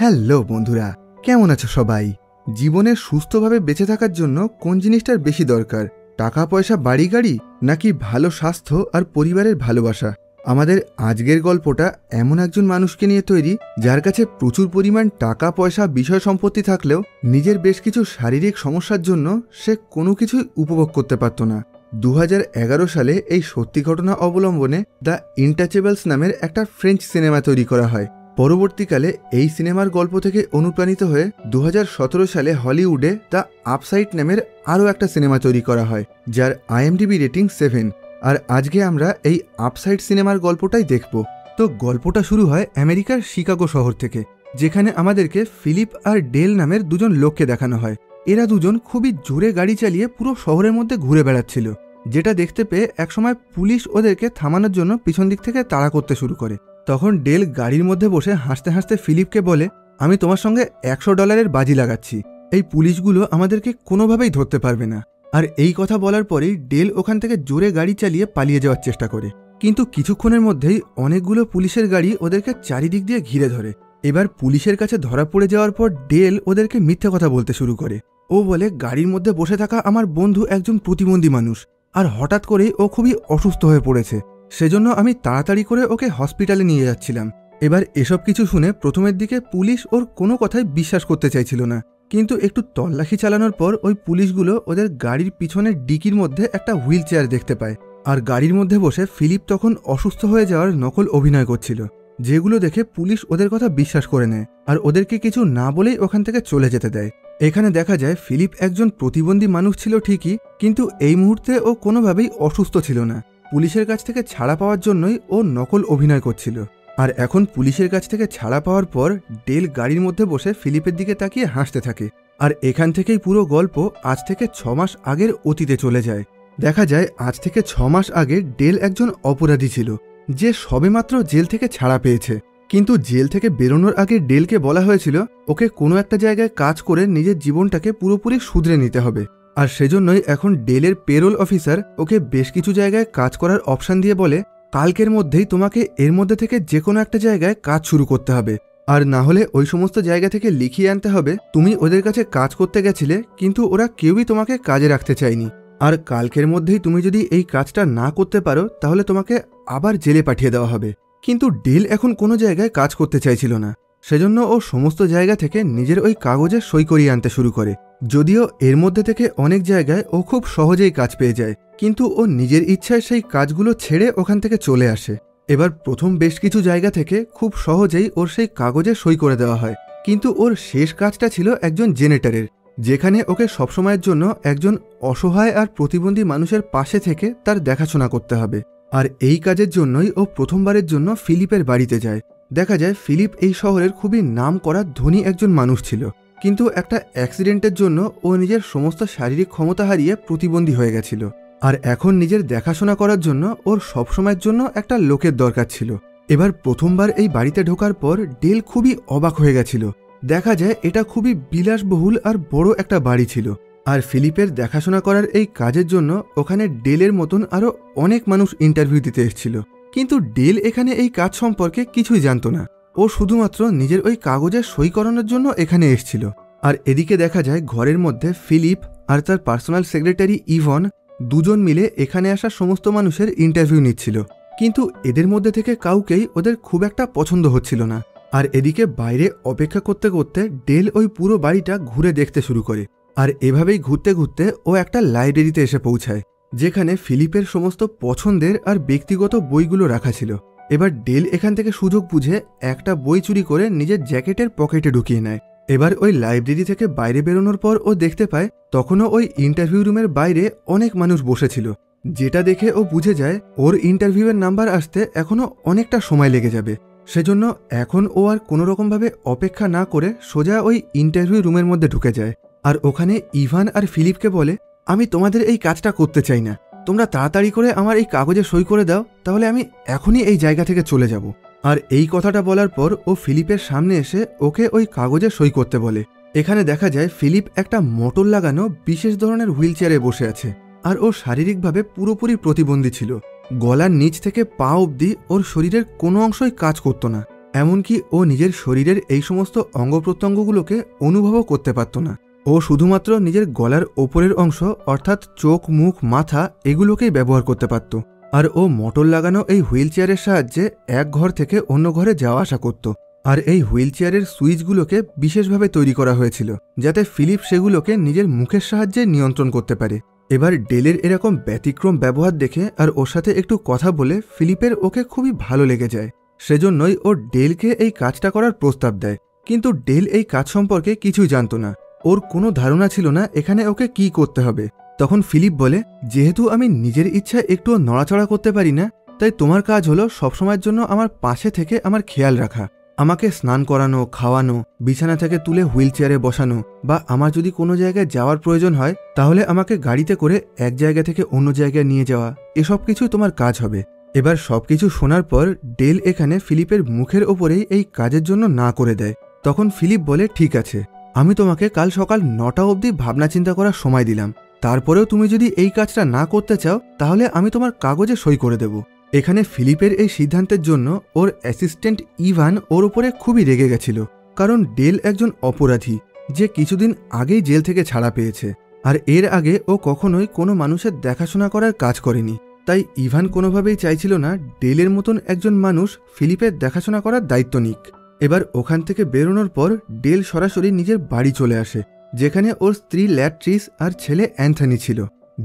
Hello বন্ধুরা, কেমন আছো সবাই? জীবনে সুস্থভাবে বেঁচে থাকার জন্য কোন জিনিসটার বেশি দরকার? টাকা পয়সা, বাড়ি গাড়ি, নাকি ভালো স্বাস্থ্য আর পরিবারের ভালোবাসা? আমাদের আজকের গল্পটা এমন একজন মানুষকে নিয়ে তৈরি যার কাছে প্রচুর পরিমাণ টাকা পয়সা, বিষয় সম্পত্তি থাকলেও নিজের বেশ কিছু শারীরিক সমস্যার জন্য সে কোনো কিছুই উপভোগ করতে পারত না। 2011 সালে এই সত্যি ঘটনা অবলম্বনে দ্য ইনটাচেবলস নামের একটা ফ্রেঞ্চ সিনেমা তৈরি করা হয়। পরবর্তীকালে এই সিনেমার গল্প থেকে অনুপ্রাণিত হয়ে 2017 সালে হলিউডে দ্য আপসাইড নামের আরও একটা সিনেমা তৈরি করা হয়, যার IMDb রেটিং 7। আর আজকে আমরা এই আপসাইড সিনেমার গল্পটাই দেখব। তো গল্পটা শুরু হয় আমেরিকার শিকাগো শহর থেকে, যেখানে আমাদেরকে ফিলিপ আর ডেল নামের দুজন লোককে দেখানো হয়। এরা দুজন খুবই জোরে গাড়ি চালিয়ে পুরো শহরের মধ্যে ঘুরে বেড়াচ্ছিল, যেটা দেখতে পেয়ে একসময় পুলিশ ওদেরকে থামানোর জন্য পিছন দিক থেকে তাড়া করতে শুরু করে। তখন ডেল গাড়ির মধ্যে বসে হাসতে হাসতে ফিলিপকে বলে, আমি তোমার সঙ্গে $100 বাজি লাগাচ্ছি, এই পুলিশগুলো আমাদেরকে কোনোভাবেই ধরতে পারবে না। আর এই কথা বলার পরেই ডেল ওখান থেকে জোরে গাড়ি চালিয়ে পালিয়ে যাওয়ার চেষ্টা করে, কিন্তু কিছুক্ষণের মধ্যেই অনেকগুলো পুলিশের গাড়ি ওদেরকে চারিদিক দিয়ে ঘিরে ধরে। এবার পুলিশের কাছে ধরা পড়ে যাওয়ার পর ডেল ওদেরকে মিথ্যে কথা বলতে শুরু করে। ও বলে, গাড়ির মধ্যে বসে থাকা আমার বন্ধু একজন প্রতিবন্ধী মানুষ, আর হঠাৎ করেই ও খুবই অসুস্থ হয়ে পড়েছে, সেজন্য আমি তাড়াতাড়ি করে ওকে হসপিটালে নিয়ে যাচ্ছিলাম। এবার এসব কিছু শুনে প্রথমের দিকে পুলিশ ওর কোনো কথাই বিশ্বাস করতে চাইছিল না, কিন্তু একটু তল্লাশি চালানোর পর ওই পুলিশগুলো ওদের গাড়ির পিছনের ডিকির মধ্যে একটা হুইল চেয়ার দেখতে পায়। আর গাড়ির মধ্যে বসে ফিলিপ তখন অসুস্থ হয়ে যাওয়ার নকল অভিনয় করছিল, যেগুলো দেখে পুলিশ ওদের কথা বিশ্বাস করে নেয় আর ওদেরকে কিছু না বলেই ওখান থেকে চলে যেতে দেয়। এখানে দেখা যায় ফিলিপ একজন প্রতিবন্ধী মানুষ ছিল ঠিকই, কিন্তু এই মুহূর্তে ও কোনোভাবেই অসুস্থ ছিল না। পুলিশের কাছ থেকে ছাড়া পাওয়ার জন্যই ও নকল অভিনয় করছিল। আর এখন পুলিশের কাছ থেকে ছাড়া পাওয়ার পর ডেল গাড়ির মধ্যে বসে ফিলিপের দিকে তাকিয়ে হাসতে থাকে। আর এখান থেকেই পুরো গল্প আজ থেকে 6 মাস আগের অতীতে চলে যায়। দেখা যায় আজ থেকে 6 মাস আগে ডেল একজন অপরাধী ছিল, যে সবেমাত্র জেল থেকে ছাড়া পেয়েছে। কিন্তু জেল থেকে বেরোনোর আগে ডেলকে বলা হয়েছিল ওকে কোনো একটা জায়গায় কাজ করে নিজের জীবনটাকে পুরোপুরি শুধরে নিতে হবে। আর সেজন্যই এখন ডেলের পেরোল অফিসার ওকে বেশ কিছু জায়গায় কাজ করার অপশান দিয়ে বলে, কালকের মধ্যেই তোমাকে এর মধ্যে থেকে যে কোনো একটা জায়গায় কাজ শুরু করতে হবে, আর না হলে ওই সমস্ত জায়গা থেকে লিখিয়ে আনতে হবে তুমি ওদের কাছে কাজ করতে গেছিলে, কিন্তু ওরা কেউই তোমাকে কাজে রাখতে চায়নি। আর কালকের মধ্যেই তুমি যদি এই কাজটা না করতে পারো তাহলে তোমাকে আবার জেলে পাঠিয়ে দেওয়া হবে। কিন্তু ডেল এখন কোনো জায়গায় কাজ করতে চাইছিল না, সেজন্য ও সমস্ত জায়গা থেকে নিজের ওই কাগজে সই করিয়ে আনতে শুরু করে। যদিও এর মধ্যে থেকে অনেক জায়গায় ও খুব সহজেই কাজ পেয়ে যায়, কিন্তু ও নিজের ইচ্ছায় সেই কাজগুলো ছেড়ে ওখান থেকে চলে আসে। এবার প্রথম বেশ কিছু জায়গা থেকে খুব সহজেই ওর সেই কাগজে সই করে দেওয়া হয়, কিন্তু ওর শেষ কাজটা ছিল একজন জেনেটারের, যেখানে ওকে সবসময়ের জন্য একজন অসহায় আর প্রতিবন্ধী মানুষের পাশে থেকে তার দেখাশোনা করতে হবে। আর এই কাজের জন্যই ও প্রথমবারের জন্য ফিলিপের বাড়িতে যায়। দেখা যায় ফিলিপ এই শহরের খুবই নাম করা ধনী একজন মানুষ ছিল, কিন্তু একটা অ্যাক্সিডেন্টের জন্য ও নিজের সমস্ত শারীরিক ক্ষমতা হারিয়ে প্রতিবন্ধী হয়ে গেছিল। আর এখন নিজের দেখাশোনা করার জন্য ওর সবসময়ের জন্য একটা লোকের দরকার ছিল। এবার প্রথমবার এই বাড়িতে ঢোকার পর ডেল খুবই অবাক হয়ে গেছিল। দেখা যায় এটা খুবই বিলাসবহুল আর বড় একটা বাড়ি ছিল। আর ফিলিপের দেখাশোনা করার এই কাজের জন্য ওখানে ডেলের মতন আরও অনেক মানুষ ইন্টারভিউ দিতে এসেছিল, কিন্তু ডেল এখানে এই কাজ সম্পর্কে কিছুই জানতো না। ও শুধুমাত্র নিজের ওই কাগজে সই করানোর জন্য এখানে এসেছিল। আর এদিকে দেখা যায় ঘরের মধ্যে ফিলিপ আর তার পার্সোনাল সেক্রেটারি ইভন দুজন মিলে এখানে আসা সমস্ত মানুষের ইন্টারভিউ নিচ্ছিল, কিন্তু এদের মধ্যে থেকে কাউকেই ওদের খুব একটা পছন্দ হচ্ছিল না। আর এদিকে বাইরে অপেক্ষা করতে করতে ডেল ওই পুরো বাড়িটা ঘুরে দেখতে শুরু করে। আর এভাবেই ঘুরতে ঘুরতে ও একটা লাইব্রেরিতে এসে পৌঁছায়, যেখানে ফিলিপের সমস্ত পছন্দের আর ব্যক্তিগত বইগুলো রাখা ছিল। এবার ডেল এখান থেকে সুযোগ বুঝে একটা বই চুরি করে নিজের জ্যাকেটের পকেটে ঢুকিয়ে নেয়। এবার ওই লাইব্রেরি থেকে বাইরে বেরোনোর পর ও দেখতে পায় তখনও ওই ইন্টারভিউ রুমের বাইরে অনেক মানুষ বসেছিল, যেটা দেখে ও বুঝে যায় ওর ইন্টারভিউয়ের নাম্বার আসতে এখনও অনেকটা সময় লেগে যাবে। সেজন্য এখন ও আর কোনোরকমভাবে অপেক্ষা না করে সোজা ওই ইন্টারভিউ রুমের মধ্যে ঢুকে যায়। আর ওখানে ইভান আর ফিলিপকে বলে, আমি তোমাদের এই কাজটা করতে চাই না, তোমরা তাড়াতাড়ি করে আমার এই কাগজে সই করে দাও, তাহলে আমি এখনই এই জায়গা থেকে চলে যাব। আর এই কথাটা বলার পর ও ফিলিপের সামনে এসে ওকে ওই কাগজে সই করতে বলে। এখানে দেখা যায় ফিলিপ একটা মোটর লাগানো বিশেষ ধরনের হুইল চেয়ারে বসে আছে, আর ও শারীরিকভাবে পুরোপুরি প্রতিবন্ধী ছিল। গলার নিচ থেকে পা অবধি ওর শরীরের কোনো অংশই কাজ করতো না। এমনকি ও নিজের শরীরের এই সমস্ত অঙ্গ প্রত্যঙ্গগুলোকে অনুভবও করতে পারত না। ও শুধুমাত্র নিজের গলার ওপরের অংশ অর্থাৎ চোখ, মুখ, মাথা এগুলোকেই ব্যবহার করতে পারত। আর ও মোটর লাগানো এই হুইল চেয়ারের সাহায্যে এক ঘর থেকে অন্য ঘরে যাওয়া আসা করত। আর এই হুইল চেয়ারের সুইচগুলোকে বিশেষভাবে তৈরি করা হয়েছিল যাতে ফিলিপ সেগুলোকে নিজের মুখের সাহায্যে নিয়ন্ত্রণ করতে পারে। এবার ডেলের এরকম ব্যতিক্রম ব্যবহার দেখে আর ওর সাথে একটু কথা বলে ফিলিপের ওকে খুবই ভালো লেগে যায়। সেজন্যই ও ডেলকে এই কাজটা করার প্রস্তাব দেয়। কিন্তু ডেল এই কাজ সম্পর্কে কিছুই জানত না। ওর কোনো ধারণা ছিল না এখানে ওকে কি করতে হবে। তখন ফিলিপ বলে, যেহেতু আমি নিজের ইচ্ছায় একটুও নড়াচড়া করতে পারি না, তাই তোমার কাজ হলো সবসময়ের জন্য আমার পাশে থেকে আমার খেয়াল রাখা, আমাকে স্নান করানো, খাওয়ানো, বিছানা থেকে তুলে হুইল চেয়ারে বসানো, বা আমার যদি কোনো জায়গায় যাওয়ার প্রয়োজন হয় তাহলে আমাকে গাড়িতে করে এক জায়গা থেকে অন্য জায়গায় নিয়ে যাওয়া, এসব কিছুই তোমার কাজ হবে। এবার সবকিছু শোনার পর ডেল এখানে ফিলিপের মুখের ওপরেই এই কাজের জন্য না করে দেয়। তখন ফিলিপ বলে, ঠিক আছে, আমি তোমাকে কাল সকাল 9টা অবধি ভাবনা চিন্তা করার সময় দিলাম, তারপরেও তুমি যদি এই কাজটা না করতে চাও তাহলে আমি তোমার কাগজে সই করে দেব। এখানে ফিলিপের এই সিদ্ধান্তের জন্য ওর অ্যাসিস্ট্যান্ট ইভান ওর উপরে খুবই রেগে গেছিল, কারণ ডেল একজন অপরাধী যে কিছুদিন আগেই জেল থেকে ছাড়া পেয়েছে, আর এর আগে ও কখনোই কোনো মানুষের দেখাশোনা করার কাজ করেনি। তাই ইভান কোনোভাবেই চাইছিল না ডেলের মতন একজন মানুষ ফিলিপের দেখাশোনা করার দায়িত্ব নিক। এবার ওখান থেকে বেরোনোর পর ডেল সরাসরি নিজের বাড়ি চলে আসে, যেখানে ওর স্ত্রী ল্যাট্রিস আর ছেলে অ্যান্থনি ছিল।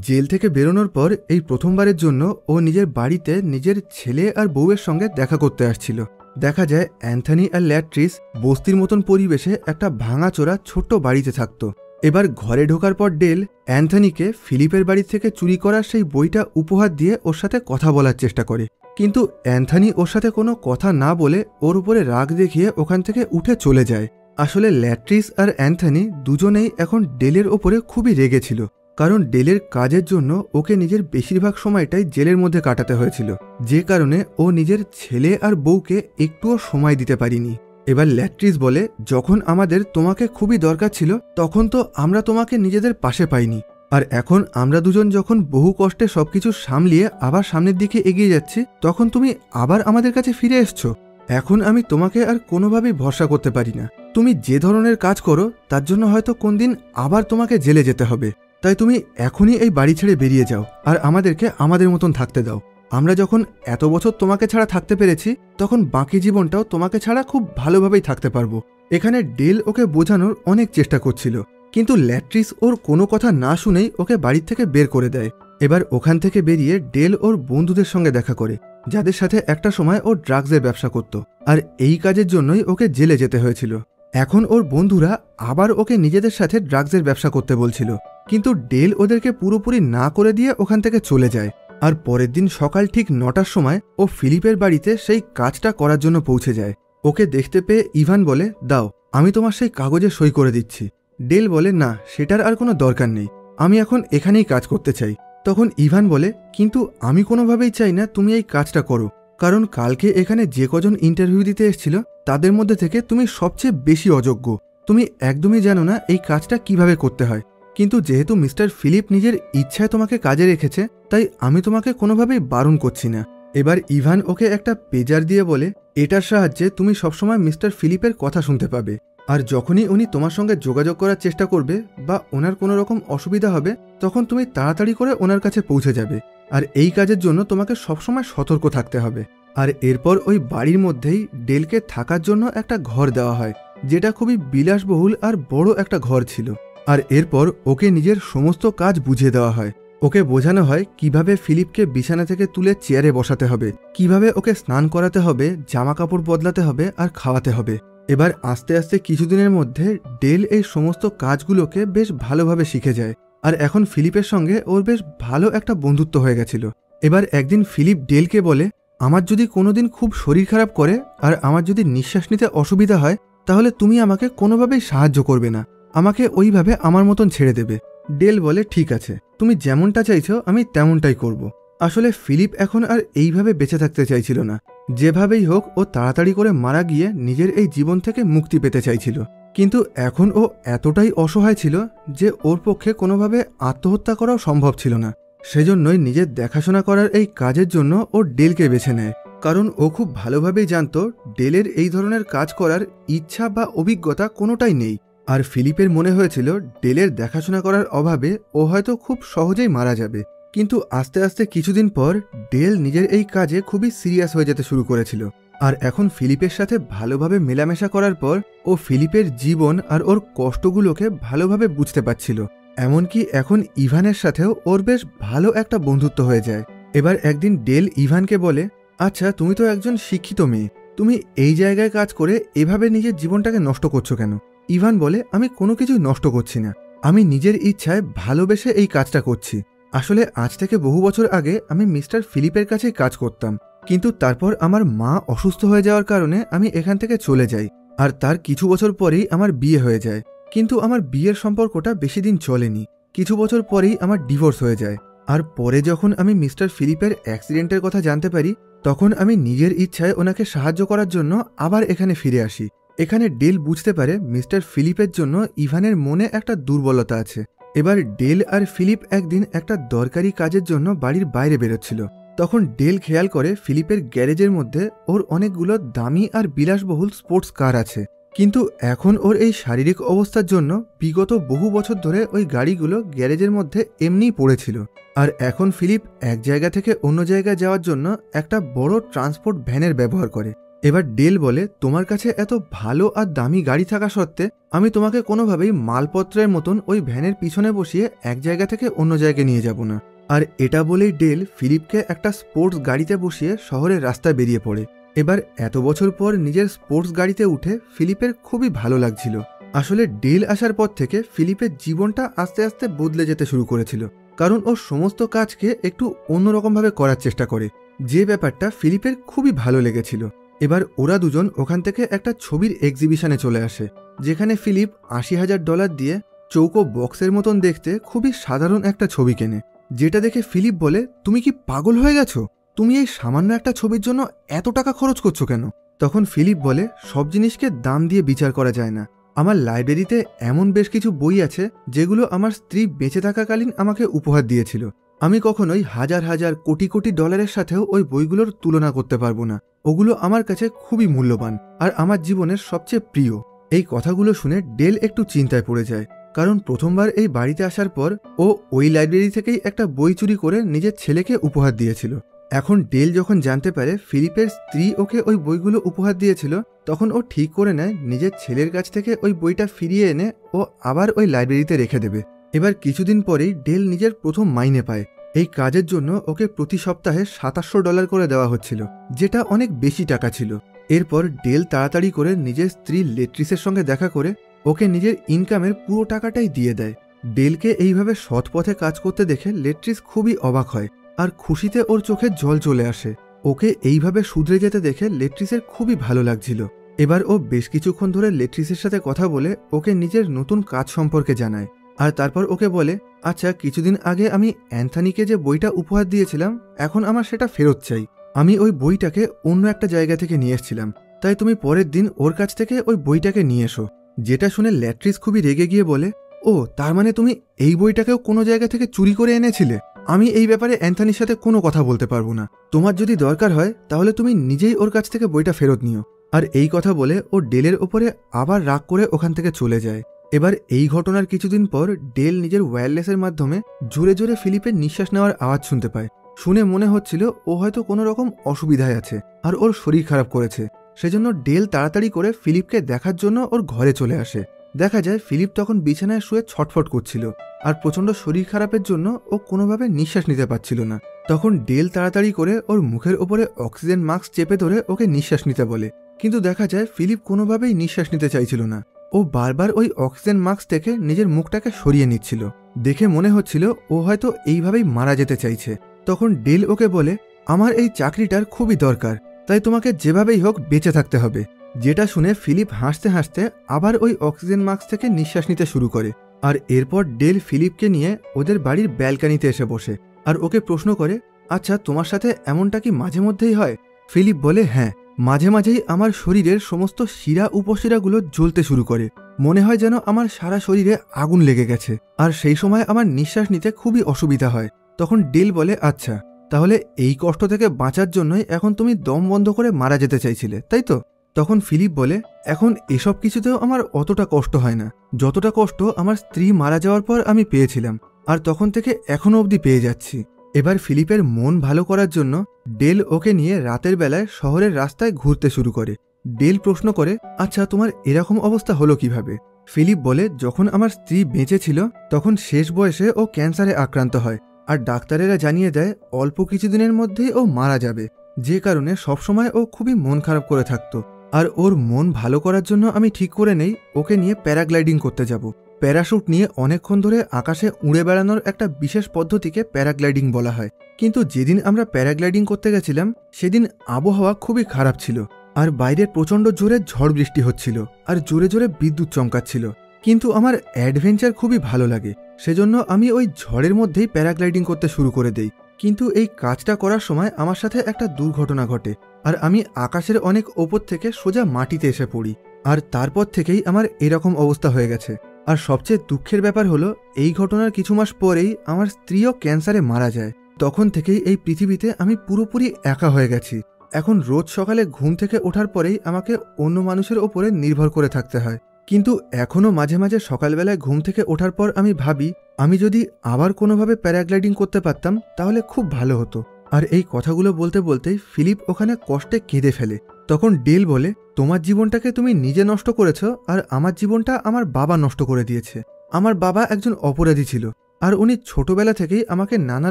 জেল থেকে বেরোনোর পর এই প্রথমবারের জন্য ও নিজের বাড়িতে নিজের ছেলে আর বউয়ের সঙ্গে দেখা করতে আসছিল। দেখা যায় অ্যান্থনি আর ল্যাট্রিস বস্তির মতন পরিবেশে একটা ভাঙাচোরা ছোট্ট বাড়িতে থাকত। এবার ঘরে ঢোকার পর ডেল অ্যান্থনিকে ফিলিপের বাড়ি থেকে চুরি করার সেই বইটা উপহার দিয়ে ওর সাথে কথা বলার চেষ্টা করে, কিন্তু অ্যান্থনি ওর সাথে কোনো কথা না বলে ওর উপরে রাগ দেখিয়ে ওখান থেকে উঠে চলে যায়। আসলে ল্যাট্রিস আর অ্যান্থনি দুজনেই এখন ডেলের ওপরে খুবই রেগেছিল, কারণ ডেলের কাজের জন্য ওকে নিজের বেশিরভাগ সময়টাই জেলের মধ্যে কাটাতে হয়েছিল, যে কারণে ও নিজের ছেলে আর বউকে একটুও সময় দিতে পারিনি। এবার ল্যাট্রিস বলে, যখন আমাদের তোমাকে খুবই দরকার ছিল তখন তো আমরা তোমাকে নিজেদের পাশে পাইনি, আর এখন আমরা দুজন যখন বহু কষ্টে সবকিছু সামলিয়ে আবার সামনের দিকে এগিয়ে যাচ্ছি তখন তুমি আবার আমাদের কাছে ফিরে এসছো। এখন আমি তোমাকে আর কোনোভাবেই ভরসা করতে পারি না। তুমি যে ধরনের কাজ করো তার জন্য হয়তো কোনদিন আবার তোমাকে জেলে যেতে হবে, তাই তুমি এখনই এই বাড়ি ছেড়ে বেরিয়ে যাও আর আমাদেরকে আমাদের মতন থাকতে দাও। আমরা যখন এত বছর তোমাকে ছাড়া থাকতে পেরেছি তখন বাকি জীবনটাও তোমাকে ছাড়া খুব ভালোভাবেই থাকতে পারবো। এখানে ডেল ওকে বোঝানোর অনেক চেষ্টা করছিল, কিন্তু ল্যাট্রিস ওর কোনো কথা না শুনেই ওকে বাড়ির থেকে বের করে দেয়। এবার ওখান থেকে বেরিয়ে ডেল ওর বন্ধুদের সঙ্গে দেখা করে, যাদের সাথে একটা সময় ও ড্রাগসের ব্যবসা করত, আর এই কাজের জন্যই ওকে জেলে যেতে হয়েছিল। এখন ওর বন্ধুরা আবার ওকে নিজেদের সাথে ড্রাগসের ব্যবসা করতে বলছিল, কিন্তু ডেল ওদেরকে পুরোপুরি না করে দিয়ে ওখান থেকে চলে যায়। আর পরের দিন সকাল ঠিক 9টার সময় ও ফিলিপের বাড়িতে সেই কাজটা করার জন্য পৌঁছে যায়। ওকে দেখতে পেয়ে ইভান বলে, দাও, আমি তোমার সেই কাগজে সই করে দিচ্ছি। ডেল বলে, না, সেটার আর কোনো দরকার নেই, আমি এখন এখানেই কাজ করতে চাই। তখন ইভান বলে, কিন্তু আমি কোনোভাবেই চাই না তুমি এই কাজটা করো, কারণ কালকে এখানে যে কজন ইন্টারভিউ দিতে এসেছিল তাদের মধ্যে থেকে তুমি সবচেয়ে বেশি অযোগ্য, তুমি একদমই জানো না এই কাজটা কিভাবে করতে হয়। কিন্তু যেহেতু মিস্টার ফিলিপ নিজের ইচ্ছায় তোমাকে কাজে রেখেছে তাই আমি তোমাকে কোনোভাবেই বারণ করছি না। এবার ইভান ওকে একটা পেজার দিয়ে বলে, এটার সাহায্যে তুমি সবসময় মিস্টার ফিলিপের কথা শুনতে পাবে, আর যখনই উনি তোমার সঙ্গে যোগাযোগ করার চেষ্টা করবে বা ওনার কোনো রকম অসুবিধা হবে তখন তুমি তাড়াতাড়ি করে ওনার কাছে পৌঁছে যাবে, আর এই কাজের জন্য তোমাকে সবসময় সতর্ক থাকতে হবে। আর এরপর ওই বাড়ির মধ্যেই ডেলকে থাকার জন্য একটা ঘর দেওয়া হয়, যেটা খুবই বিলাসবহুল আর বড় একটা ঘর ছিল। আর এরপর ওকে নিজের সমস্ত কাজ বুঝিয়ে দেওয়া হয়। ওকে বোঝানো হয় কিভাবে ফিলিপকে বিছানা থেকে তুলে চেয়ারে বসাতে হবে, কিভাবে ওকে স্নান করাতে হবে, জামা কাপড় বদলাতে হবে আর খাওয়াতে হবে। এবার আস্তে আস্তে কিছুদিনের মধ্যে ডেল এই সমস্ত কাজগুলোকে বেশ ভালোভাবে শিখে যায়, আর এখন ফিলিপের সঙ্গে ওর বেশ ভালো একটা বন্ধুত্ব হয়ে গেছিল। এবার একদিন ফিলিপ ডেলকে বলে, আমার যদি কোনোদিন খুব শরীর খারাপ করে আর আমার যদি নিঃশ্বাস নিতে অসুবিধা হয় তাহলে তুমি আমাকে কোনোভাবেই সাহায্য করবে না, আমাকে ওইভাবে আমার মতন ছেড়ে দেবে। ডেল বলে, ঠিক আছে, তুমি যেমনটা চাইছো আমি তেমনটাই করব। আসলে ফিলিপ এখন আর এইভাবে বেঁচে থাকতে চাইছিল না, যেভাবেই হোক ও তাড়াতাড়ি করে মারা গিয়ে নিজের এই জীবন থেকে মুক্তি পেতে চাইছিল। কিন্তু এখন ও এতটাই অসহায় ছিল যে ওর পক্ষে কোনোভাবে আত্মহত্যা করাও সম্ভব ছিল না। সেজন্যই নিজের দেখাশোনা করার এই কাজের জন্য ও ডেলকে বেছে নেয়। কারণ ও খুব ভালোভাবেই জানতো ডেলের এই ধরনের কাজ করার ইচ্ছা বা অভিজ্ঞতা কোনোটাই নেই। আর ফিলিপের মনে হয়েছিল ডেলের দেখাশোনা করার অভাবে ও হয়তো খুব সহজেই মারা যাবে। কিন্তু আস্তে আস্তে কিছুদিন পর ডেল নিজের এই কাজে খুবই সিরিয়াস হয়ে যেতে শুরু করেছিল। আর এখন ফিলিপের সাথে ভালোভাবে মেলামেশা করার পর ও ফিলিপের জীবন আর ওর কষ্টগুলোকে ভালোভাবে বুঝতে পারছিল। এমনকি এখন ইভানের সাথেও ওর বেশ ভালো একটা বন্ধুত্ব হয়ে যায়। এবার একদিন ডেল ইভানকে বলে, আচ্ছা তুমি তো একজন শিক্ষিত মেয়ে, তুমি এই জায়গায় কাজ করে এভাবে নিজের জীবনটাকে নষ্ট করছো কেন? ইভান বলে, আমি কোনো কিছুই নষ্ট করছি না, আমি নিজের ইচ্ছায় ভালোবেসে এই কাজটা করছি। আসলে আজ থেকে বহু বছর আগে আমি মিস্টার ফিলিপের কাছেই কাজ করতাম, কিন্তু তারপর আমার মা অসুস্থ হয়ে যাওয়ার কারণে আমি এখান থেকে চলে যাই। আর তার কিছু বছর পরেই আমার বিয়ে হয়ে যায়। কিন্তু আমার বিয়ের সম্পর্কটা বেশি দিন চলেনি, কিছু বছর পরেই আমার ডিভোর্স হয়ে যায়। আর পরে যখন আমি মিস্টার ফিলিপের অ্যাক্সিডেন্টের কথা জানতে পারি, তখন আমি নিজের ইচ্ছায় ওনাকে সাহায্য করার জন্য আবার এখানে ফিরে আসি। এখানে ডেল বুঝতে পারে মিস্টার ফিলিপের জন্য ইভানের মনে একটা দুর্বলতা আছে। এবার ডেল আর ফিলিপ একদিন একটা দরকারি কাজের জন্য বাড়ির বাইরে বেরোচ্ছিল। তখন ডেল খেয়াল করে ফিলিপের গ্যারেজের মধ্যে ওর অনেকগুলো দামি আর বিলাসবহুল স্পোর্টস কার আছে। কিন্তু এখন ওর এই শারীরিক অবস্থার জন্য বিগত বহু বছর ধরে ওই গাড়িগুলো গ্যারেজের মধ্যে এমনিই পড়েছিল। আর এখন ফিলিপ এক জায়গা থেকে অন্য জায়গায় যাওয়ার জন্য একটা বড় ট্রান্সপোর্ট ভ্যানের ব্যবহার করে। এবার ডেল বলে, তোমার কাছে এত ভালো আর দামি গাড়ি থাকা সত্ত্বে আমি তোমাকে কোনোভাবেই মালপত্রের মতন ওই ভ্যানের পিছনে বসিয়ে এক জায়গা থেকে অন্য জায়গায় নিয়ে যাব না। আর এটা বলেই ডেল ফিলিপকে একটা স্পোর্টস গাড়িতে বসিয়ে শহরের রাস্তায় বেরিয়ে পড়ে। এবার এত বছর পর নিজের স্পোর্টস গাড়িতে উঠে ফিলিপের খুবই ভালো লাগছিল। আসলে ডেল আসার পর থেকে ফিলিপের জীবনটা আস্তে আস্তে বদলে যেতে শুরু করেছিল, কারণ ও সমস্ত কাজকে একটু অন্যরকমভাবে করার চেষ্টা করে, যে ব্যাপারটা ফিলিপের খুবই ভালো লেগেছিল। এবার ওরা দুজন ওখান থেকে একটা ছবির এক্সিবিশনে চলে আসে, যেখানে ফিলিপ $80,000 দিয়ে চৌকো বক্সের মতন দেখতে খুবই সাধারণ একটা ছবি কেনে। যেটা দেখে ফিলিপ বলে, তুমি কি পাগল হয়ে গেছো? তুমি এই সামান্য একটা ছবির জন্য এত টাকা খরচ করছো কেন? তখন ফিলিপ বলে, সব জিনিসকে দাম দিয়ে বিচার করা যায় না। আমার লাইব্রেরিতে এমন বেশ কিছু বই আছে যেগুলো আমার স্ত্রী বেঁচে থাকাকালীন আমাকে উপহার দিয়েছিল। আমি কখনোই হাজার হাজার কোটি কোটি ডলারের সাথেও ওই বইগুলোর তুলনা করতে পারবো না। ওগুলো আমার কাছে খুবই মূল্যবান আর আমার জীবনের সবচেয়ে প্রিয়। এই কথাগুলো শুনে ডেল একটু চিন্তায় পড়ে যায়, কারণ প্রথমবার এই বাড়িতে আসার পর ও ওই লাইব্রেরি থেকেই একটা বই চুরি করে নিজের ছেলেকে উপহার দিয়েছিল। এখন ডেল যখন জানতে পারে ফিলিপের স্ত্রী ওকে ওই বইগুলো উপহার দিয়েছিল, তখন ও ঠিক করে নেয় নিজের ছেলের কাছ থেকে ওই বইটা ফিরিয়ে এনে ও আবার ওই লাইব্রেরিতে রেখে দেবে। এবার কিছুদিন পরেই ডেল নিজের প্রথম মাইনে পায়। এই কাজের জন্য ওকে প্রতি সপ্তাহে $2700 করে দেওয়া হচ্ছিল, যেটা অনেক বেশি টাকা ছিল। এরপর ডেল তাড়াতাড়ি করে নিজের স্ত্রী লেট্রিসের সঙ্গে দেখা করে ওকে নিজের ইনকামের পুরো টাকাটাই দিয়ে দেয়। ডেলকে এইভাবে সৎ পথে কাজ করতে দেখে লেট্রিস খুবই অবাক হয় আর খুশিতে ওর চোখে জল চলে আসে। ওকে এইভাবে শুধরে যেতে দেখে লেট্রিসের খুবই ভালো লাগছিল। এবার ও বেশ কিছুক্ষণ ধরে লেট্রিসের সাথে কথা বলে ওকে নিজের নতুন কাজ সম্পর্কে জানায়। আর তারপর ওকে বলে, আচ্ছা কিছুদিন আগে আমি অ্যান্থনিকে যে বইটা উপহার দিয়েছিলাম, এখন আমার সেটা ফেরত চাই। আমি ওই বইটাকে অন্য একটা জায়গা থেকে নিয়ে এসেছিলাম, তাই তুমি পরের দিন ওর কাছ থেকে ওই বইটাকে নিয়ে এসো। যেটা শুনে ল্যাট্রিস খুবই রেগে গিয়ে বলে, ও তার মানে তুমি এই বইটাকেও কোনো জায়গা থেকে চুরি করে এনেছিলে? আমি এই ব্যাপারে অ্যান্থনির সাথে কোনো কথা বলতে পারবো না। তোমার যদি দরকার হয় তাহলে তুমি নিজেই ওর কাছ থেকে বইটা ফেরত নিও। আর এই কথা বলে ও ডেলের ওপরে আবার রাগ করে ওখান থেকে চলে যায়। এবার এই ঘটনার কিছুদিন পর ডেল নিজের ওয়্যারলেসের মাধ্যমে জোরে জোরে ফিলিপের নিঃশ্বাস নেওয়ার আওয়াজ শুনতে পায়। শুনে মনে হচ্ছিল ও হয়তো কোনো রকম অসুবিধায় আছে আর ওর শরীর খারাপ করেছে। সেজন্য ডেল তাড়াতাড়ি করে ফিলিপকে দেখার জন্য ওর ঘরে চলে আসে। দেখা যায় ফিলিপ তখন বিছানায় শুয়ে ছটফট করছিল আর প্রচণ্ড শরীর খারাপের জন্য ও কোনোভাবে নিঃশ্বাস নিতে পারছিল না। তখন ডেল তাড়াতাড়ি করে ওর মুখের ওপরে অক্সিজেন মাস্ক চেপে ধরে ওকে নিঃশ্বাস নিতে বলে, কিন্তু দেখা যায় ফিলিপ কোনোভাবেই নিঃশ্বাস নিতে চাইছিল না। ও বারবার ওই অক্সিজেন মাস্ক থেকে নিজের মুখটাকে সরিয়ে নিচ্ছিল। দেখে মনে হচ্ছিল ও হয়তো এইভাবেই মারা যেতে চাইছে। তখন ডেল ওকে বলে, আমার এই চাকরিটার খুবই দরকার, তাই তোমাকে যেভাবেই হোক বেঁচে থাকতে হবে। যেটা শুনে ফিলিপ হাসতে হাসতে আবার ওই অক্সিজেন মাস্ক থেকে নিঃশ্বাস নিতে শুরু করে। আর এরপর ডেল ফিলিপকে নিয়ে ওদের বাড়ির ব্যালকানিতে এসে বসে আর ওকে প্রশ্ন করে, আচ্ছা তোমার সাথে এমনটা কি মাঝে মধ্যেই হয়? ফিলিপ বলে, হ্যাঁ, মাঝে মাঝেই আমার শরীরের সমস্ত শিরা উপশিরাগুলো জ্বলতে শুরু করে। মনে হয় যেন আমার সারা শরীরে আগুন লেগে গেছে, আর সেই সময় আমার নিঃশ্বাস নিতে খুবই অসুবিধা হয়। তখন ডেল বলে, আচ্ছা তাহলে এই কষ্ট থেকে বাঁচার জন্যই এখন তুমি দম বন্ধ করে মারা যেতে চাইছিলে, তাই তো? তখন ফিলিপ বলে, এখন এসব কিছুতেও আমার অতটা কষ্ট হয় না, যতটা কষ্ট আমার স্ত্রী মারা যাওয়ার পর আমি পেয়েছিলাম, আর তখন থেকে এখনো অবধি পেয়ে যাচ্ছি। এবার ফিলিপের মন ভালো করার জন্য ডেল ওকে নিয়ে রাতের বেলায় শহরের রাস্তায় ঘুরতে শুরু করে। ডেল প্রশ্ন করে, আচ্ছা তোমার এরকম অবস্থা হলো কিভাবে? ফিলিপ বলে, যখন আমার স্ত্রী বেঁচে ছিল তখন শেষ বয়সে ও ক্যান্সারে আক্রান্ত হয়, আর ডাক্তারেরা জানিয়ে দেয় অল্প কিছুদিনের মধ্যেই ও মারা যাবে, যে কারণে সবসময় ও খুবই মন খারাপ করে থাকতো। আর ওর মন ভালো করার জন্য আমি ঠিক করে নেই ওকে নিয়ে প্যারাগ্লাইডিং করতে যাব। প্যারাশুট নিয়ে অনেকক্ষণ ধরে আকাশে উড়ে বেড়ানোর একটা বিশেষ পদ্ধতিকে প্যারাগ্লাইডিং বলা হয়। কিন্তু যেদিন আমরা প্যারাগ্লাইডিং করতে গেছিলাম সেদিন আবহাওয়া খুবই খারাপ ছিল, আর বাইরে প্রচণ্ড জোরে ঝড় বৃষ্টি হচ্ছিল, আর জোরে জোরে বিদ্যুৎ চমকাচ্ছিল। কিন্তু আমার অ্যাডভেঞ্চার খুবই ভালো লাগে, সেজন্য আমি ওই ঝড়ের মধ্যেই প্যারাগ্লাইডিং করতে শুরু করে দেই। কিন্তু এই কাজটা করার সময় আমার সাথে একটা দুর্ঘটনা ঘটে, আর আমি আকাশের অনেক ওপর থেকে সোজা মাটিতে এসে পড়ি, আর তারপর থেকেই আমার এরকম অবস্থা হয়ে গেছে। আর সবচেয়ে দুঃখের ব্যাপার হলো, এই ঘটনার কিছু মাস পরেই আমার স্ত্রীও ক্যান্সারে মারা যায়। তখন থেকেই এই পৃথিবীতে আমি পুরোপুরি একা হয়ে গেছি। এখন রোজ সকালে ঘুম থেকে ওঠার পরেই আমাকে অন্য মানুষের ওপরে নির্ভর করে থাকতে হয়। কিন্তু এখনও মাঝে মাঝে সকালবেলায় ঘুম থেকে ওঠার পর আমি ভাবি, আমি যদি আবার কোনোভাবে প্যারাগ্লাইডিং করতে পারতাম তাহলে খুব ভালো হতো। আর এই কথাগুলো বলতে বলতেই ফিলিপ ওখানে কষ্টে কেঁদে ফেলে। তখন ডেল বলে, তোমার জীবনটাকে তুমি নিজে নষ্ট করেছ, আর আমার জীবনটা আমার বাবা নষ্ট করে দিয়েছে। আমার বাবা একজন অপরাধী ছিল, আর উনি ছোটবেলা থেকেই আমাকে নানা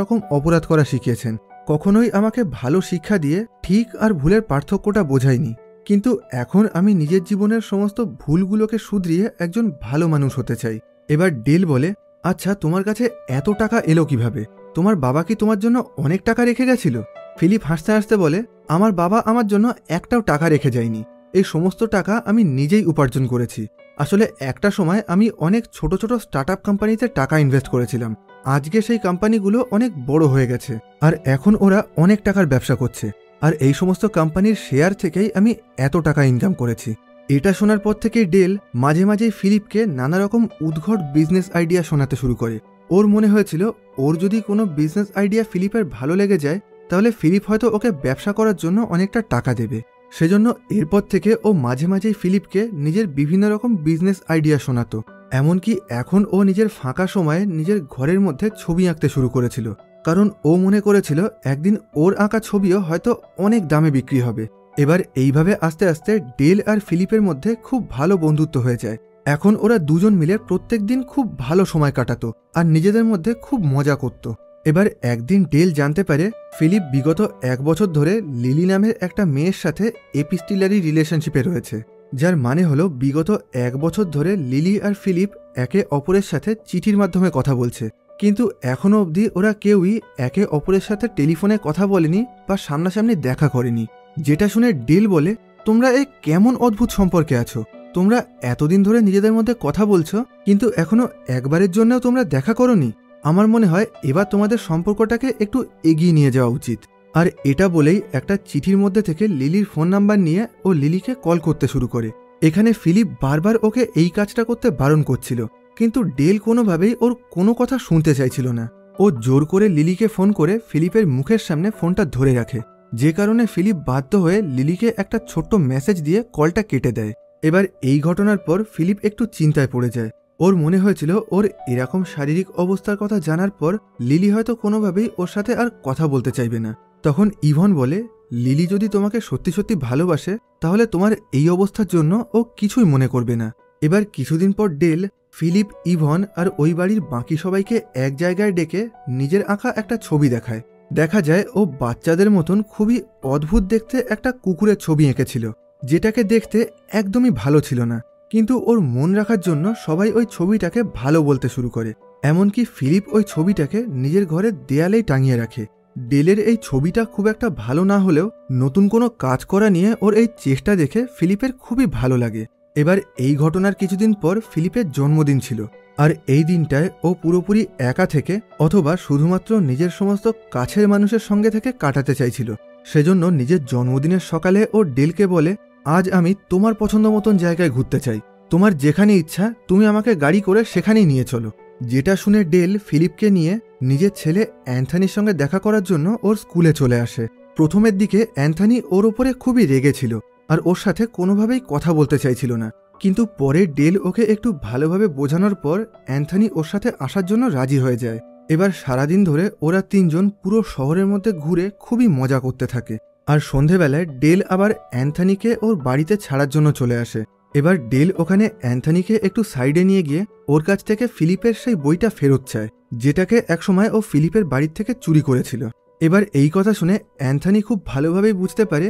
রকম অপরাধ করা শিখিয়েছেন। কখনোই আমাকে ভালো শিক্ষা দিয়ে ঠিক আর ভুলের পার্থক্যটা বোঝায়নি। কিন্তু এখন আমি নিজের জীবনের সমস্ত ভুলগুলোকে শুধরিয়ে একজন ভালো মানুষ হতে চাই। এবার ডেল বলে, আচ্ছা তোমার কাছে এত টাকা এলো কিভাবে? তোমার বাবা কি তোমার জন্য অনেক টাকা রেখে গেছিল? ফিলিপ হাসতে হাসতে বলে, আমার বাবা আমার জন্য একটাও টাকা রেখে যায়নি। এই সমস্ত টাকা আমি নিজেই উপার্জন করেছি। আসলে একটা সময় আমি অনেক ছোট ছোট স্টার্টআপ কোম্পানিতে টাকা ইনভেস্ট করেছিলাম। আজকে সেই কোম্পানিগুলো অনেক বড় হয়ে গেছে, আর এখন ওরা অনেক টাকার ব্যবসা করছে। আর এই সমস্ত কোম্পানির শেয়ার থেকেই আমি এত টাকা ইনকাম করেছি। এটা শোনার পর থেকে ডেল মাঝে মাঝেই ফিলিপকে নানা রকম উদ্ভট বিজনেস আইডিয়া শোনাতে শুরু করে। ওর মনে হয়েছিল ওর যদি কোনো বিজনেস আইডিয়া ফিলিপের ভালো লেগে যায় তাহলে ফিলিপ হয়তো ওকে ব্যবসা করার জন্য অনেকটা টাকা দেবে। সেজন্য এরপর থেকে ও মাঝে মাঝেই ফিলিপকে নিজের বিভিন্ন রকম বিজনেস আইডিয়া শোনাতো। এমনকি এখন ও নিজের ফাঁকা সময়ে নিজের ঘরের মধ্যে ছবি আঁকতে শুরু করেছিল, কারণ ও মনে করেছিল একদিন ওর আঁকা ছবিও হয়তো অনেক দামে বিক্রি হবে। এবার এইভাবে আস্তে আস্তে ডেল আর ফিলিপের মধ্যে খুব ভালো বন্ধুত্ব হয়ে যায়। এখন ওরা দুজন মিলে প্রত্যেক দিন খুব ভালো সময় কাটাতো আর নিজেদের মধ্যে খুব মজা করত। এবার একদিন ডেল জানতে পারে ফিলিপ বিগত 1 বছর ধরে লিলি নামের একটা মেয়ের সাথে এপিস্টিলারি রিলেশনশিপে রয়েছে, যার মানে হলো বিগত 1 বছর ধরে লিলি আর ফিলিপ একে অপরের সাথে চিঠির মাধ্যমে কথা বলছে। কিন্তু এখনো অবধি ওরা কেউই একে অপরের সাথে টেলিফোনে কথা বলেনি বা সামনাসামনি দেখা করেনি। যেটা শুনে ডেল বলে, তোমরা এই কেমন অদ্ভুত সম্পর্কে আছো? তোমরা এতদিন ধরে নিজেদের মধ্যে কথা বলছো কিন্তু এখনো একবারের জন্যও তোমরা দেখা করোনি। আমার মনে হয় এবার তোমাদের সম্পর্কটাকে একটু এগিয়ে নিয়ে যাওয়া উচিত। আর এটা বলেই একটা চিঠির মধ্যে থেকে লিলির ফোন নাম্বার নিয়ে ও লিলিকে কল করতে শুরু করে। এখানে ফিলিপ বারবার ওকে এই কাজটা করতে বারণ করছিল, কিন্তু ডেল কোনোভাবেই ওর কোনো কথা শুনতে চাইছিল না। ও জোর করে লিলিকে ফোন করে ফিলিপের মুখের সামনে ফোনটা ধরে রাখে, যে কারণে ফিলিপ বাধ্য হয়ে লিলিকে একটা ছোট্ট মেসেজ দিয়ে কলটা কেটে দেয়। এবার এই ঘটনার পর ফিলিপ একটু চিন্তায় পড়ে যায়। ওর মনে হয়েছিল ওর এরকম শারীরিক অবস্থার কথা জানার পর লিলি হয়তো কোনোভাবেই ওর সাথে আর কথা বলতে চাইবে না। তখন ইভন বলে, লিলি যদি তোমাকে সত্যি সত্যি ভালোবাসে তাহলে তোমার এই অবস্থার জন্য ও কিছুই মনে করবে না। এবার কিছুদিন পর ডেল ফিলিপ, ইভন আর ওই বাড়ির বাকি সবাইকে এক জায়গায় ডেকে নিজের আঁকা একটা ছবি দেখায়। দেখা যায় ও বাচ্চাদের মতন খুবই অদ্ভুত দেখতে একটা কুকুরের ছবি এঁকেছিল, যেটাকে দেখতে একদমই ভালো ছিল না। কিন্তু ওর মন রাখার জন্য সবাই ওই ছবিটাকে ভালো বলতে শুরু করে। এমনকি ফিলিপ ওই ছবিটাকে নিজের ঘরের দেয়ালেই টাঙিয়ে রাখে। ডেলের এই ছবিটা খুব একটা ভালো না হলেও নতুন কোনো কাজ করা নিয়ে ওর এই চেষ্টা দেখে ফিলিপের খুবই ভালো লাগে। এবার এই ঘটনার কিছুদিন পর ফিলিপের জন্মদিন ছিল, আর এই দিনটায় ও পুরোপুরি একা থেকে অথবা শুধুমাত্র নিজের সমস্ত কাছের মানুষের সঙ্গে থেকে কাটাতে চাইছিল। সেজন্য নিজের জন্মদিনের সকালে ও ডেলকে বলে, আজ আমি তোমার পছন্দ মতন জায়গায় ঘুরতে চাই, তোমার যেখানে ইচ্ছা তুমি আমাকে গাড়ি করে সেখানেই নিয়ে চলো। যেটা শুনে ডেল ফিলিপকে নিয়ে নিজের ছেলে অ্যান্থনির সঙ্গে দেখা করার জন্য ওর স্কুলে চলে আসে। প্রথমের দিকে অ্যান্থনি ওর ওপরে খুবই রেগেছিল আর ওর সাথে কোনোভাবেই কথা বলতে চাইছিল না, কিন্তু পরে ডেল ওকে একটু ভালোভাবে বোঝানোর পর অ্যান্থনি ওর সাথে আসার জন্য রাজি হয়ে যায়। এবার সারাদিন ধরে ওরা তিনজন পুরো শহরের মধ্যে ঘুরে খুবই মজা করতে থাকে। আর সন্ধেবেলায় ডেল আবার অ্যান্থনিকে ওর বাড়িতে ছাড়ার জন্য চলে আসে। এবার ডেল ওখানে অ্যান্থনিকে একটু সাইডে নিয়ে গিয়ে ওর কাছ থেকে ফিলিপের সেই বইটা ফেরত চায়, যেটাকে একসময় ও ফিলিপের বাড়ির থেকে চুরি করেছিল। এবার এই কথা শুনে অ্যান্থনি খুব ভালোভাবেই বুঝতে পারে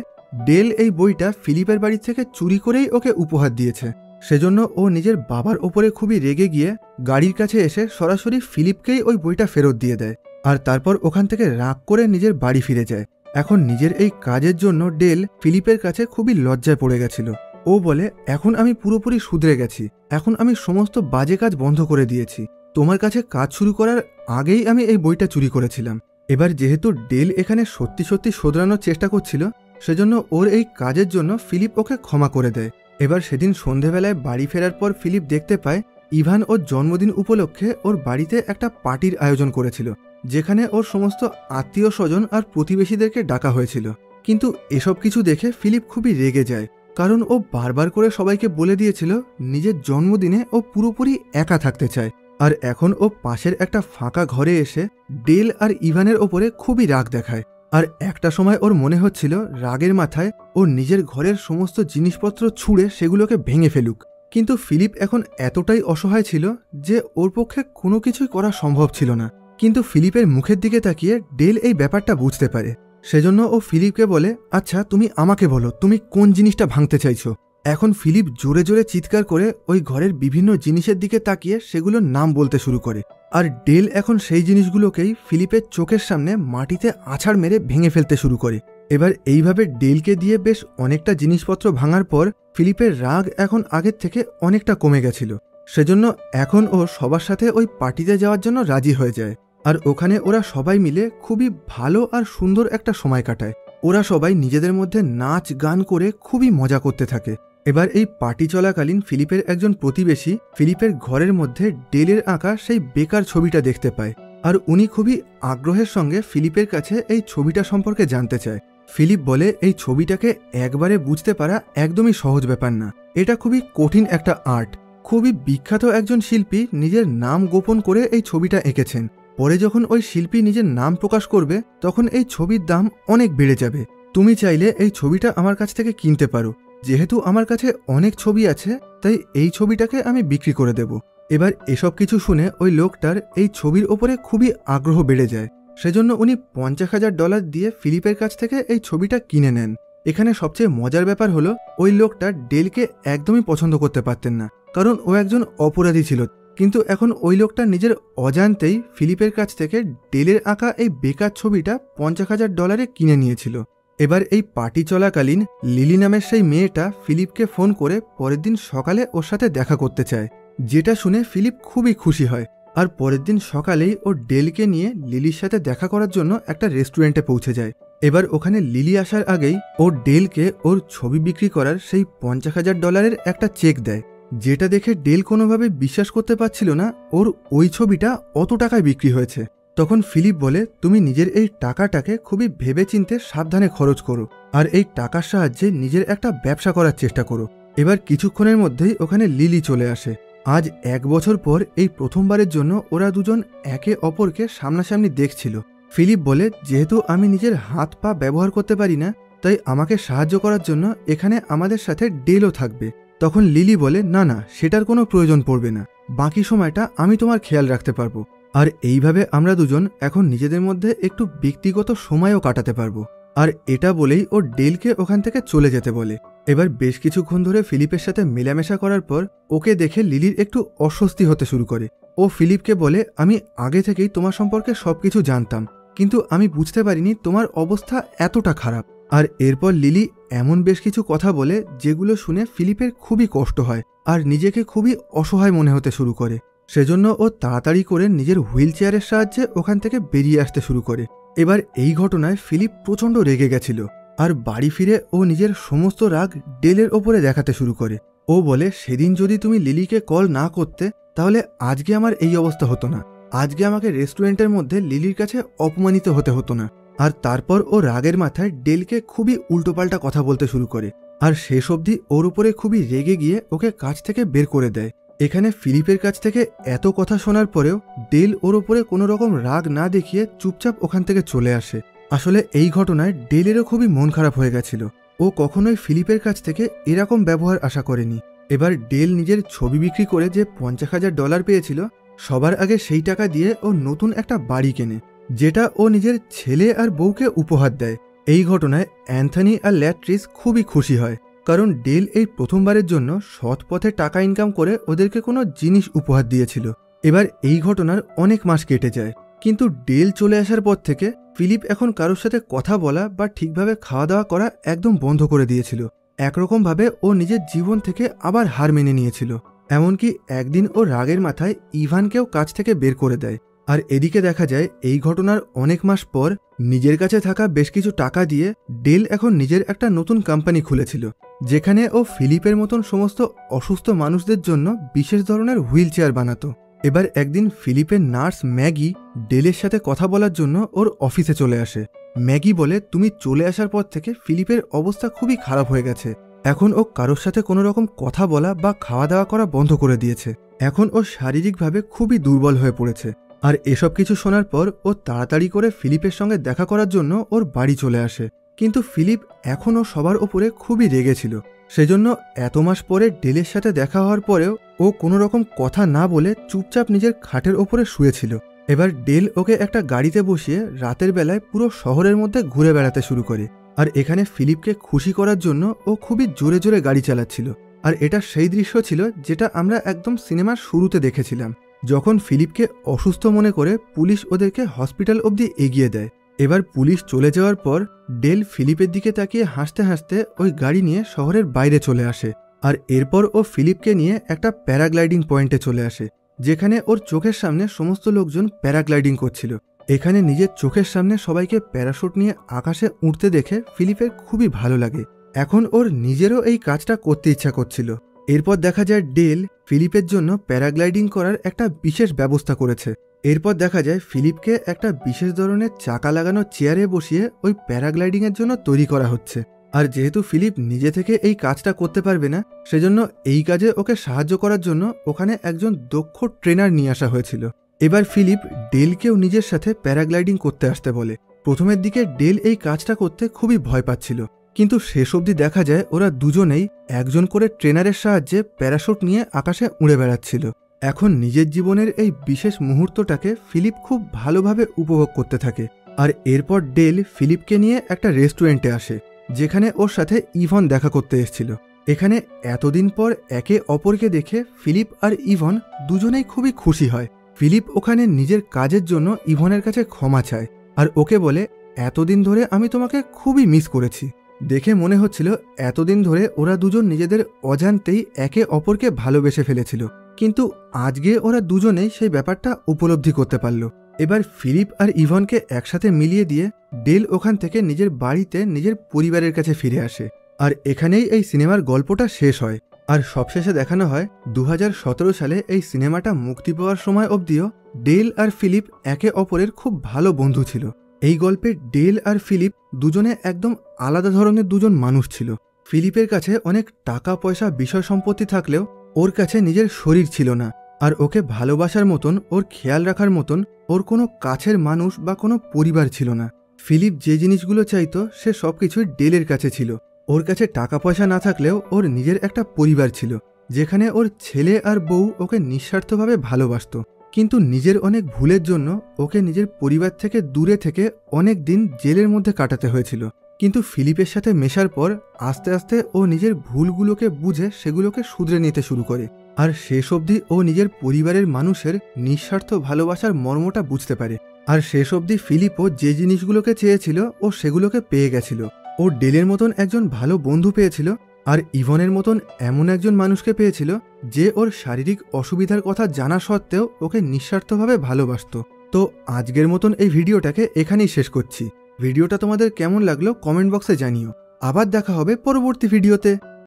ডেল এই বইটা ফিলিপের বাড়ি থেকে চুরি করেই ওকে উপহার দিয়েছে। সেজন্য ও নিজের বাবার ওপরে খুবই রেগে গিয়ে গাড়ির কাছে এসে সরাসরি ফিলিপকেই ওই বইটা ফেরত দিয়ে দেয় আর তারপর ওখান থেকে রাগ করে নিজের বাড়ি ফিরে যায়। এখন নিজের এই কাজের জন্য ডেল ফিলিপের কাছে খুবই লজ্জায় পড়ে গেছিল। ও বলে, এখন আমি পুরোপুরি শুধরে গেছি, এখন আমি সমস্ত বাজে কাজ বন্ধ করে দিয়েছি, তোমার কাছে কাজ শুরু করার আগেই আমি এই বইটা চুরি করেছিলাম। এবার যেহেতু ডেল এখানে সত্যি সত্যি শোধরানোর চেষ্টা করছিল, সেজন্য ওর এই কাজের জন্য ফিলিপ ওকে ক্ষমা করে দেয়। এবার সেদিন সন্ধেবেলায় বাড়ি ফেরার পর ফিলিপ দেখতে পায় ইভান ওর জন্মদিন উপলক্ষে ওর বাড়িতে একটা পার্টির আয়োজন করেছিল, যেখানে ওর সমস্ত আত্মীয় স্বজন আর প্রতিবেশীদেরকে ডাকা হয়েছিল। কিন্তু এসব কিছু দেখে ফিলিপ খুবই রেগে যায়, কারণ ও বারবার করে সবাইকে বলে দিয়েছিল নিজের জন্মদিনে ও পুরোপুরি একা থাকতে চায়। আর এখন ও পাশের একটা ফাঁকা ঘরে এসে ডেল আর ইভানের ওপরে খুবই রাগ দেখায়। আর একটা সময় ওর মনে হচ্ছিল রাগের মাথায় ও নিজের ঘরের সমস্ত জিনিসপত্র ছুঁড়ে সেগুলোকে ভেঙে ফেলুক, কিন্তু ফিলিপ এখন এতটাই অসহায় ছিল যে ওর পক্ষে কোনো কিছুই করা সম্ভব ছিল না। কিন্তু ফিলিপের মুখের দিকে তাকিয়ে ডেল এই ব্যাপারটা বুঝতে পারে। সেজন্য ও ফিলিপকে বলে, আচ্ছা তুমি আমাকে বলো তুমি কোন জিনিসটা ভাঙতে চাইছো। এখন ফিলিপ জোরে জোরে চিৎকার করে ওই ঘরের বিভিন্ন জিনিসের দিকে তাকিয়ে সেগুলোর নাম বলতে শুরু করে। আর ডেল এখন সেই জিনিসগুলোকেই ফিলিপের চোখের সামনে মাটিতে আছাড় মেরে ভেঙে ফেলতে শুরু করে। এবার এইভাবে ডেলকে দিয়ে বেশ অনেকটা জিনিসপত্র ভাঙার পর ফিলিপের রাগ এখন আগের থেকে অনেকটা কমে গেছিল। সেজন্য এখন ও সবার সাথে ওই পার্টিতে যাওয়ার জন্য রাজি হয়ে যায়। আর ওখানে ওরা সবাই মিলে খুবই ভালো আর সুন্দর একটা সময় কাটায়। ওরা সবাই নিজেদের মধ্যে নাচ গান করে খুবই মজা করতে থাকে। এবার এই পার্টি চলাকালীন ফিলিপের একজন প্রতিবেশী ফিলিপের ঘরের মধ্যে ডেলের আঁকা সেই বেকার ছবিটা দেখতে পায়, আর উনি খুবই আগ্রহের সঙ্গে ফিলিপের কাছে এই ছবিটা সম্পর্কে জানতে চায়। ফিলিপ বলে এই ছবিটাকে একবারে বুঝতে পারা একদমই সহজ ব্যাপার না, এটা খুবই কঠিন একটা আর্ট। খুবই বিখ্যাত একজন শিল্পী নিজের নাম গোপন করে এই ছবিটা এঁকেছেন। পরে যখন ওই শিল্পী নিজের নাম প্রকাশ করবে তখন এই ছবির দাম অনেক বেড়ে যাবে। তুমি চাইলে এই ছবিটা আমার কাছ থেকে কিনতে পারো, যেহেতু আমার কাছে অনেক ছবি আছে তাই এই ছবিটাকে আমি বিক্রি করে দেব। এবার এসব কিছু শুনে ওই লোকটার এই ছবির ওপরে খুবই আগ্রহ বেড়ে যায়। সেজন্য উনি $50,000 দিয়ে ফিলিপের কাছ থেকে এই ছবিটা কিনে নেন। এখানে সবচেয়ে মজার ব্যাপার হলো ওই লোকটা ডেলকে একদমই পছন্দ করতে পারতেন না, কারণ ও একজন অপরাধী ছিল। কিন্তু এখন ওই লোকটা নিজের অজান্তেই ফিলিপের কাছ থেকে ডেলের আঁকা এই বেকার ছবিটা $50,000 কিনে নিয়েছিল। এবার এই পার্টি চলাকালীন লিলি নামের সেই মেয়েটা ফিলিপকে ফোন করে পরের দিন সকালে ওর সাথে দেখা করতে চায়, যেটা শুনে ফিলিপ খুবই খুশি হয়। আর পরের দিন সকালেই ও ডেলকে নিয়ে লিলির সাথে দেখা করার জন্য একটা রেস্টুরেন্টে পৌঁছে যায়। এবার ওখানে লিলি আসার আগেই ও ডেলকে ওর ছবি বিক্রি করার সেই $50,000 একটা চেক দেয়, যেটা দেখে ডেল কোনোভাবে বিশ্বাস করতে পারছিল না ওর ওই ছবিটা অত টাকায় বিক্রি হয়েছে। তখন ফিলিপ বলে, তুমি নিজের এই টাকাটাকে খুবই ভেবেচিন্তে সাবধানে খরচ করো আর এই টাকার সাহায্যে নিজের একটা ব্যবসা করার চেষ্টা করো। এবার কিছুক্ষণের মধ্যেই ওখানে লিলি চলে আসে। আজ 1 বছর পর এই প্রথমবারের জন্য ওরা দুজন একে অপরকে সামনাসামনি দেখছিল। ফিলিপ বলে, যেহেতু আমি নিজের হাত পা ব্যবহার করতে পারি না তাই আমাকে সাহায্য করার জন্য এখানে আমাদের সাথে ডেলও থাকবে। তখন লিলি বলে, না না, সেটার কোনো প্রয়োজন পড়বে না, বাকি সময়টা আমি তোমার খেয়াল রাখতে পারবো। আর এইভাবে আমরা দুজন এখন নিজেদের মধ্যে একটু ব্যক্তিগত সময়ও কাটাতে পারবো। আর এটা বলেই ও ডেলকে ওখান থেকে চলে যেতে বলে। এবার বেশ কিছুক্ষণ ধরে ফিলিপের সাথে মেলামেশা করার পর ওকে দেখে লিলির একটু অস্বস্তি হতে শুরু করে। ও ফিলিপকে বলে, আমি আগে থেকেই তোমার সম্পর্কে সবকিছু জানতাম, কিন্তু আমি বুঝতে পারিনি তোমার অবস্থা এতটা খারাপ। আর এরপর লিলি এমন বেশ কিছু কথা বলে যেগুলো শুনে ফিলিপের খুবই কষ্ট হয় আর নিজেকে খুবই অসহায় মনে হতে শুরু করে। সেজন্য ও তাড়াতাড়ি করে নিজের হুইল চেয়ারের সাহায্যে ওখান থেকে বেরিয়ে আসতে শুরু করে। এবার এই ঘটনায় ফিলিপ প্রচণ্ড রেগে গেছিল আর বাড়ি ফিরে ও নিজের সমস্ত রাগ ডেলের ওপরে দেখাতে শুরু করে। ও বলে, সেদিন যদি তুমি লিলিকে কল না করতে তাহলে আজকে আমার এই অবস্থা হতো না। আজকে আমাকে রেস্টুরেন্টের মধ্যে লিলির কাছে অপমানিত হতে হতো না। আর তারপর ও রাগের মাথায় ডেলকে খুবই উল্টোপাল্টা কথা বলতে শুরু করে, আর শেষ অবধি ওর উপরে খুবই রেগে গিয়ে ওকে কাজ থেকে বের করে দেয়। এখানে ফিলিপের কাছ থেকে এত কথা শোনার পরেও ডেল ওর উপরে কোনো রকম রাগ না দেখিয়ে চুপচাপ ওখান থেকে চলে আসে। আসলে এই ঘটনায় ডেলেরও খুবই মন খারাপ হয়ে গেছিল। ও কখনোই ফিলিপের কাছ থেকে এরকম ব্যবহার আশা করেনি। এবার ডেল নিজের ছবি বিক্রি করে যে $50,000 পেয়েছিল, সবার আগে সেই টাকা দিয়ে ও নতুন একটা বাড়ি কেনে, যেটা ও নিজের ছেলে আর বউকে উপহার দেয়। এই ঘটনায় অ্যান্থনি আর ল্যাট্রিস খুবই খুশি হয়, কারণ ডেল এই প্রথমবারের জন্য সৎ পথে টাকা ইনকাম করে ওদেরকে কোনো জিনিস উপহার দিয়েছিল। এবার এই ঘটনার অনেক মাস কেটে যায়, কিন্তু ডেল চলে আসার পর থেকে ফিলিপ এখন কারোর সাথে কথা বলা বা ঠিকভাবে খাওয়া দাওয়া করা একদম বন্ধ করে দিয়েছিল। একরকমভাবে ও নিজের জীবন থেকে আবার হার মেনে নিয়েছিল। এমনকি একদিন ও রাগের মাথায় ইভানকেও কাজ থেকে বের করে দেয়। আর এদিকে দেখা যায় এই ঘটনার অনেক মাস পর নিজের কাছে থাকা বেশ কিছু টাকা দিয়ে ডেল এখন নিজের একটা নতুন কোম্পানি খুলেছিল, যেখানে ও ফিলিপের মতন সমস্ত অসুস্থ মানুষদের জন্য বিশেষ ধরনের হুইল চেয়ার বানাতো। এবার একদিন ফিলিপের নার্স ম্যাগি ডেলের সাথে কথা বলার জন্য ওর অফিসে চলে আসে। ম্যাগি বলে, তুমি চলে আসার পর থেকে ফিলিপের অবস্থা খুবই খারাপ হয়ে গেছে। এখন ও কারোর সাথে কোনো রকম কথা বলা বা খাওয়া দাওয়া করা বন্ধ করে দিয়েছে। এখন ও শারীরিকভাবে খুবই দুর্বল হয়ে পড়েছে। আর এসব কিছু শোনার পর ও তাড়াতাড়ি করে ফিলিপের সঙ্গে দেখা করার জন্য ওর বাড়ি চলে আসে। কিন্তু ফিলিপ এখনও সবার ওপরে খুবই রেগেছিল। সেজন্য এত মাস পরে ডেলের সাথে দেখা হওয়ার পরেও ও কোনো রকম কথা না বলে চুপচাপ নিজের খাটের ওপরে শুয়েছিল। এবার ডেল ওকে একটা গাড়িতে বসিয়ে রাতের বেলায় পুরো শহরের মধ্যে ঘুরে বেড়াতে শুরু করে। আর এখানে ফিলিপকে খুশি করার জন্য ও খুবই জোরে জোরে গাড়ি চালাচ্ছিল। আর এটা সেই দৃশ্য ছিল যেটা আমরা একদম সিনেমার শুরুতে দেখেছিলাম, যখন ফিলিপকে অসুস্থ মনে করে পুলিশ ওদেরকে হসপিটাল অবধি এগিয়ে দেয়। এবার পুলিশ চলে যাওয়ার পর ডেল ফিলিপের দিকে তাকিয়ে হাসতে হাসতে ওই গাড়ি নিয়ে শহরের বাইরে চলে আসে। আর এরপর ও ফিলিপকে নিয়ে একটা প্যারাগ্লাইডিং পয়েন্টে চলে আসে, যেখানে ওর চোখের সামনে সমস্ত লোকজন প্যারাগ্লাইডিং করছিল। এখানে নিজের চোখের সামনে সবাইকে প্যারাশুট নিয়ে আকাশে উঠতে দেখে ফিলিপের খুবই ভালো লাগে। এখন ওর নিজেরও এই কাজটা করতে ইচ্ছা করছিল। এরপর দেখা যায় ডেল ফিলিপের জন্য প্যারাগ্লাইডিং করার একটা বিশেষ ব্যবস্থা করেছে। এরপর দেখা যায় ফিলিপকে একটা বিশেষ ধরনের চাকা লাগানো চেয়ারে বসিয়ে ওই প্যারাগ্লাইডিংয়ের জন্য তৈরি করা হচ্ছে। আর যেহেতু ফিলিপ নিজে থেকে এই কাজটা করতে পারবে না, সেজন্য এই কাজে ওকে সাহায্য করার জন্য ওখানে একজন দক্ষ ট্রেনার নিয়ে আসা হয়েছিল। এবার ফিলিপ ডেলকেও নিজের সাথে প্যারাগ্লাইডিং করতে আসতে বলে। প্রথমের দিকে ডেল এই কাজটা করতে খুবই ভয় পাচ্ছিল, কিন্তু শেষ অবধি দেখা যায় ওরা দুজনেই একজন করে ট্রেনারের সাহায্যে প্যারাশুট নিয়ে আকাশে উড়ে বেড়াচ্ছিল। এখন নিজের জীবনের এই বিশেষ মুহূর্তটাকে ফিলিপ খুব ভালোভাবে উপভোগ করতে থাকে। আর এরপর ডেল ফিলিপকে নিয়ে একটা রেস্টুরেন্টে আসে, যেখানে ওর সাথে ইভন দেখা করতে এসেছিল। এখানে এতদিন পর একে অপরকে দেখে ফিলিপ আর ইভন দুজনেই খুবই খুশি হয়। ফিলিপ ওখানে নিজের কাজের জন্য ইভনের কাছে ক্ষমা চায়, আর ওকে বলে, এতদিন ধরে আমি তোমাকে খুবই মিস করেছি। দেখে মনে হচ্ছিল এতদিন ধরে ওরা দুজন নিজেদের অজান্তেই একে অপরকে ভালোবেসে ফেলেছিল, কিন্তু আজকে ওরা দুজনেই সেই ব্যাপারটা উপলব্ধি করতে পারল। এবার ফিলিপ আর ইভনকে একসাথে মিলিয়ে দিয়ে ডেল ওখান থেকে নিজের বাড়িতে নিজের পরিবারের কাছে ফিরে আসে। আর এখানেই এই সিনেমার গল্পটা শেষ হয়। আর সবশেষে দেখানো হয় 2017 সালে এই সিনেমাটা মুক্তি পাওয়ার সময় অবধিও ডেল আর ফিলিপ একে অপরের খুব ভালো বন্ধু ছিল। এই গল্পে ডেল আর ফিলিপ দুজনে একদম আলাদা ধরনের দুজন মানুষ ছিল। ফিলিপের কাছে অনেক টাকা পয়সা বিষয় সম্পত্তি থাকলেও ওর কাছে নিজের শরীর ছিল না, আর ওকে ভালোবাসার মতন, ওর খেয়াল রাখার মতন ওর কোনো কাছের মানুষ বা কোনো পরিবার ছিল না। ফিলিপ যে জিনিসগুলো চাইতো সে সবকিছুই ডেলের কাছে ছিল। ওর কাছে টাকা পয়সা না থাকলেও ওর নিজের একটা পরিবার ছিল, যেখানে ওর ছেলে আর বউ ওকে নিঃস্বার্থভাবে ভালোবাসত। কিন্তু নিজের অনেক ভুলের জন্য ওকে নিজের পরিবার থেকে দূরে থেকে অনেক দিন জেলের মধ্যে কাটাতে হয়েছিল। কিন্তু ফিলিপের সাথে মেশার পর আস্তে আস্তে ও নিজের ভুলগুলোকে বুঝে সেগুলোকে শুধরে নিতে শুরু করে। আর শেষ অবধি ও নিজের পরিবারের মানুষের নিঃস্বার্থ ভালোবাসার মর্মটা বুঝতে পারে। আর শেষ অবধি ফিলিপও যে জিনিসগুলোকে চেয়েছিল ও সেগুলোকে পেয়ে গেছিল। ও ডেলের মতন একজন ভালো বন্ধু পেয়েছিল, আর ইভনের মতন এমন একজন মানুষকে পেয়েছিল যে ওর শারীরিক অসুবিধার কথা জানা সত্ত্বেও ওকে নিঃস্বার্থভাবে ভালোবাসত। তো আজকের মতন এই ভিডিওটাকে এখানেই শেষ করছি। ভিডিওটা তোমাদের কেমন লাগলো কমেন্ট বক্সে জানিও। আবার দেখা হবে পরবর্তী ভিডিওতে।